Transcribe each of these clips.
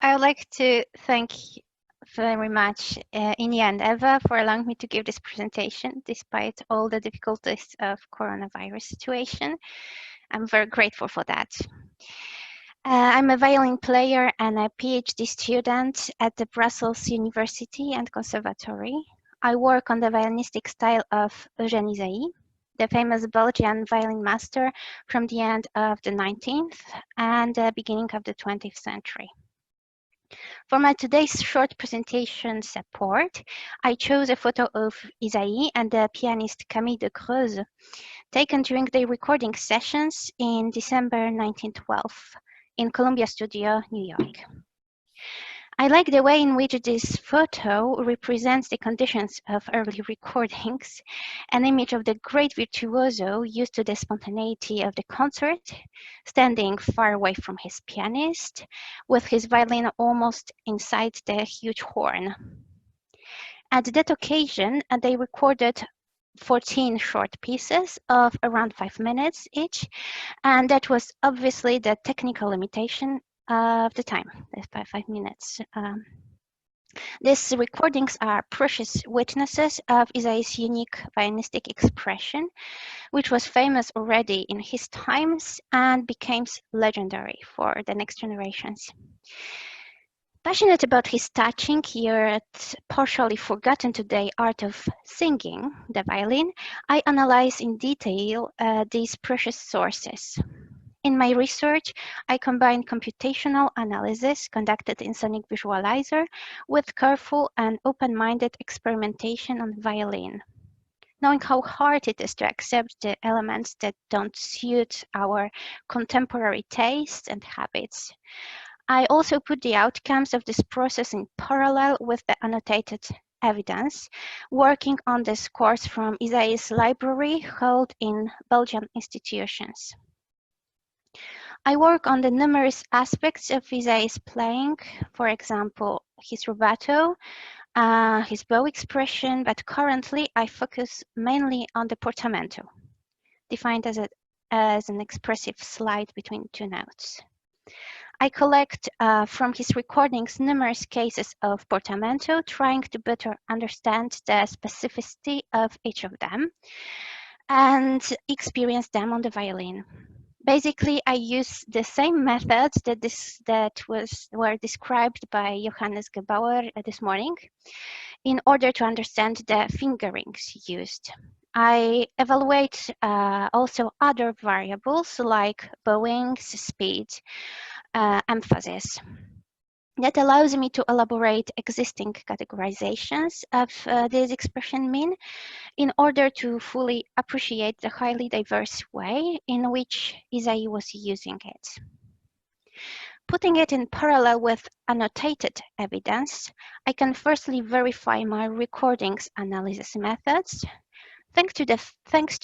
I would like to thank very much Inya and Eva for allowing me to give this presentation despite all the difficulties of coronavirus situation. I'm very grateful for that. I'm a violin player and a PhD student at the Brussels University and Conservatoire. I work on the violinistic style of Eugène Ysaÿe, the famous Belgian violin master from the end of the 19th and the beginning of the 20th century. For my today's short presentation support, I chose a photo of Ysaÿe and the pianist Camille de Creuse, taken during the recording sessions in December 1912 in Columbia Studio, New York. I like the way in which this photo represents the conditions of early recordings, an image of the great virtuoso used to the spontaneity of the concert, standing far away from his pianist, with his violin almost inside the huge horn. At that occasion, they recorded 14 short pieces of around 5 minutes each, and that was obviously the technical limitation of the time, the 5 minutes. These recordings are precious witnesses of Ysaÿe's unique violinistic expression, which was famous already in his times and became legendary for the next generations. Passionate about his touching, yet partially forgotten today art of singing the violin, I analyze in detail these precious sources. In my research, I combine computational analysis conducted in Sonic Visualizer with careful and open-minded experimentation on violin. Knowing how hard it is to accept the elements that don't suit our contemporary tastes and habits, I also put the outcomes of this process in parallel with the annotated evidence, working on the scores from Ysaÿe's library held in Belgian institutions. I work on the numerous aspects of Ysaÿe's playing, for example, his rubato, his bow expression, but currently I focus mainly on the portamento, defined as an expressive slide between two notes. I collect from his recordings numerous cases of portamento, trying to better understand the specificity of each of them and experience them on the violin. Basically, I use the same methods that were described by Johannes Gebauer this morning in order to understand the fingerings used. I evaluate also other variables like bowings, speed, emphasis. That allows me to elaborate existing categorizations of this expression mean in order to fully appreciate the highly diverse way in which Ysaÿe was using it. Putting it in parallel with annotated evidence, I can firstly verify my recordings analysis methods, thanks to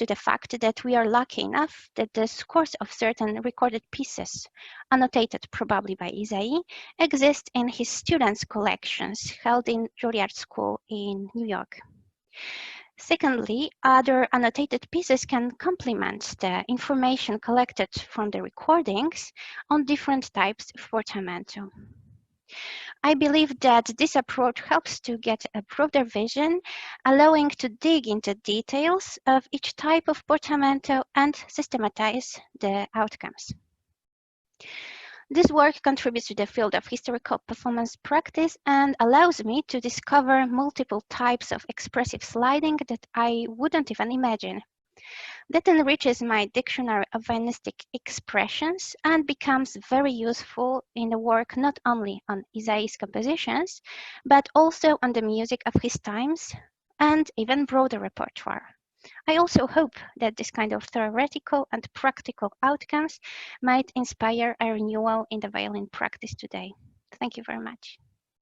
the fact that we are lucky enough that the scores of certain recorded pieces, annotated probably by Ysaÿe, exist in his students' collections held in Juilliard School in New York. Secondly, other annotated pieces can complement the information collected from the recordings on different types of portamento. I believe that this approach helps to get a broader vision, allowing to dig into details of each type of portamento and systematize the outcomes. This work contributes to the field of historical performance practice and allows me to discover multiple types of expressive sliding that I wouldn't even imagine. That enriches my dictionary of violinistic expressions and becomes very useful in the work not only on Ysaÿe's compositions, but also on the music of his times and even broader repertoire. I also hope that this kind of theoretical and practical outcomes might inspire a renewal in the violin practice today. Thank you very much.